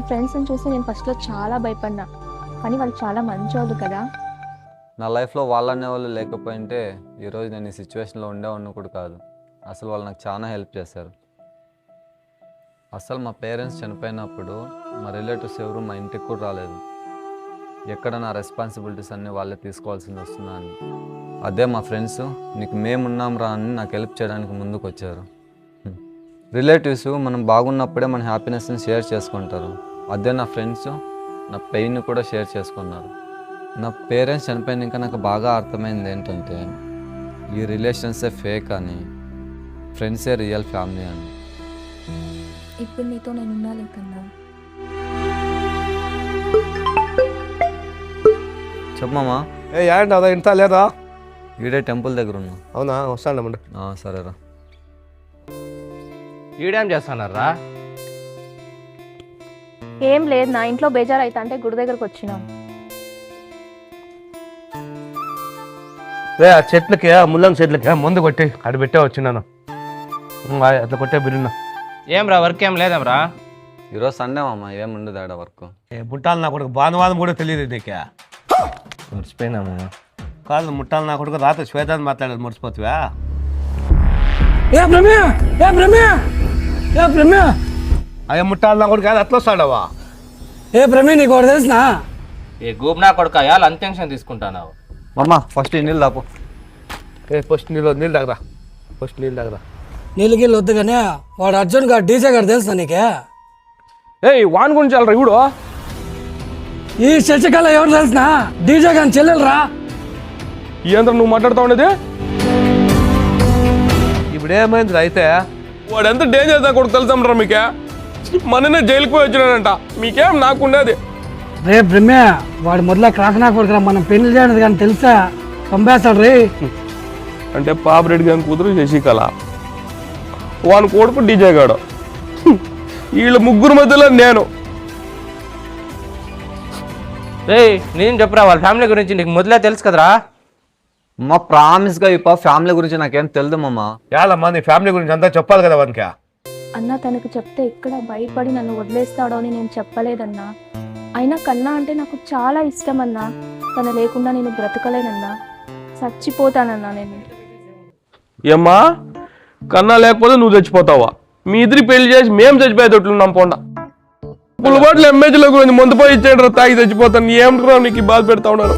ఫ్రెండ్స్ని చూసి నేను ఫస్ట్లో చాలా భయపడినా, కానీ వాళ్ళు చాలా మంచోళ్ళు కదా. నా లైఫ్లో వాళ్ళనే వాళ్ళు లేకపోయింటే ఈరోజు నేను ఈ సిచ్యువేషన్లో ఉండేవాడిని కూడా కాదు. అసలు వాళ్ళు నాకు చాలా హెల్ప్ చేశారు. అసలు మా పేరెంట్స్ చనిపోయినప్పుడు మా రిలేటివ్స్ ఎవరు మా ఇంటికి కూడా రాలేదు. ఎక్కడ నా రెస్పాన్సిబిలిటీస్ అన్నీ వాళ్ళే తీసుకోవాల్సింది వస్తున్నాను. అదే మా ఫ్రెండ్స్ నీకు మేమున్నాం రా అని నాకు హెల్ప్ చేయడానికి ముందుకు వచ్చారు. రిలేటివ్స్ మనం బాగున్నప్పుడే మన హ్యాపీనెస్ని షేర్ చేసుకుంటారు. అదే నా ఫ్రెండ్స్ నా పెయిన్ కూడా షేర్ చేసుకున్నారు. నా పేరెంట్స్ చనిపోయినాక నాకు బాగా అర్థమైంది ఏంటంటే ఈ రిలేషన్సే ఫేక్ అని, ఫ్రెండ్సే రియల్ ఫ్యామిలీ అని. ఇప్పుడు నీతో నేను ఉండాలి కన్నా. చెప్పమ్మా. ఏంటి అదా ఇంత లేదా? ఈడే టెంపుల్ దగ్గర ఉన్నా. అవునా, వస్తానమ్మండి. సరేరా. ఈడేం చేస్తున్నారా? ఏం లేదు, నా ఇంట్లో బేజారు అవుతా అంటే గుడి దగ్గరకు వచ్చినాం. రే ఆ చెట్లకి, ముల్లంగి చెట్లకి ముందు కొట్టి అక్కడ పెట్టే వచ్చినాను. అట్లా కొట్టే బిర్రున్నా. ఏం రా, వర్క్ ఏం లేదేమ్రా? ఈరోజు సండే మామ, ఏముండదు ఆడ వర్క్. ముట్టాలు నా కొడుకు భానువాదం కూడా తెలియదు నీకే. మర్చిపోయినాము. కాదు ముట్టాలు నా కొడుకు రాత్రి శ్వేతాన్ని మాట్లాడేది మర్చిపోతావా? అయ్యే ముట్టాలు నా కొడుకు అట్లా వస్తాడవా? నీకు ఒకటి తెలిసిన ఏ గూబ్నా కొడుక యాళ్ళు అంత టెన్షన్ తీసుకుంటానావు? మామ ఫస్ట్ ఈ నీళ్ళు దాపు. ఫస్ట్ నీళ్ళు తాగరా, ఫస్ట్ నీళ్ళు తాగరా. నీళ్ళు గిల్లు వద్దు కానీ వాడు అర్జున్ గారు డీజే గారు తెలుసా నీకే? వాన్ గురించి వెళ్ళరా ఇప్పుడు. ఈ శశికళ ఎవరు తెలిసిన? డీజే గాని చెల్లెలరా. ఏంద్ర నువ్వు మాట్లాడుతూ ఉండేది? ఇప్పుడు ఏమైంది అయితే? వాడు ఎంత డేంజర్ దా కొడుకు తెలుసా మీకే? మననే జైలుకి పోయి వచ్చినాడంట. మీకేం నాకుండేది. రే బ్రహ్మే, వాడు మొదల క్రాకనా కొడుకురా, మనం పెళ్లి చేయలేదు కానీ తెలుసా పంపేస్తాడు రే. అంటే పాపిరెడ్డి గారి కూతురు శశికళ, వాని కొడుకు డీజే గాడు. వీళ్ళ ముగ్గురు మధ్యలో నేను. రే నేను చెప్పురా, వాళ్ళ ఫ్యామిలీ గురించి నీకు మొదలే తెలుసు కదరా. మా ప్రామిస్గా ఇప్ప ఫ్యామిలీ గురించి నాకేం తెలియదు మామ. యాలమ్మా నీ ఫ్యామిలీ గురించి అంతా చెప్పాలి కదా వానికి. అన్న తనకు చెప్తే ఎక్కడ భయపడి నన్ను వదిలేస్తాడో అని నేను చెప్పలేదన్నా. అయినా కన్నా అంటే నాకు చాలా ఇష్టం అన్నా. తను లేకుండా నేను బ్రతకలేనన్నా, చచ్చిపోతానన్నా నేను. ఏమ్మా కన్నా లేకపోతే నువ్వు చచ్చిపోతావా? మీ ఇద్దరి పెళ్లి చేసి మేము చచ్చిపోయేటట్లున్నాం పోండా. పుల్లబాట్లు ఎంఏజీలో గురించి ముందు పోయి ఇచ్చేయండి, తాగి చచ్చిపోతాను. ఏమిట్రా నీకు బాధ పెడతా ఉన్నారు?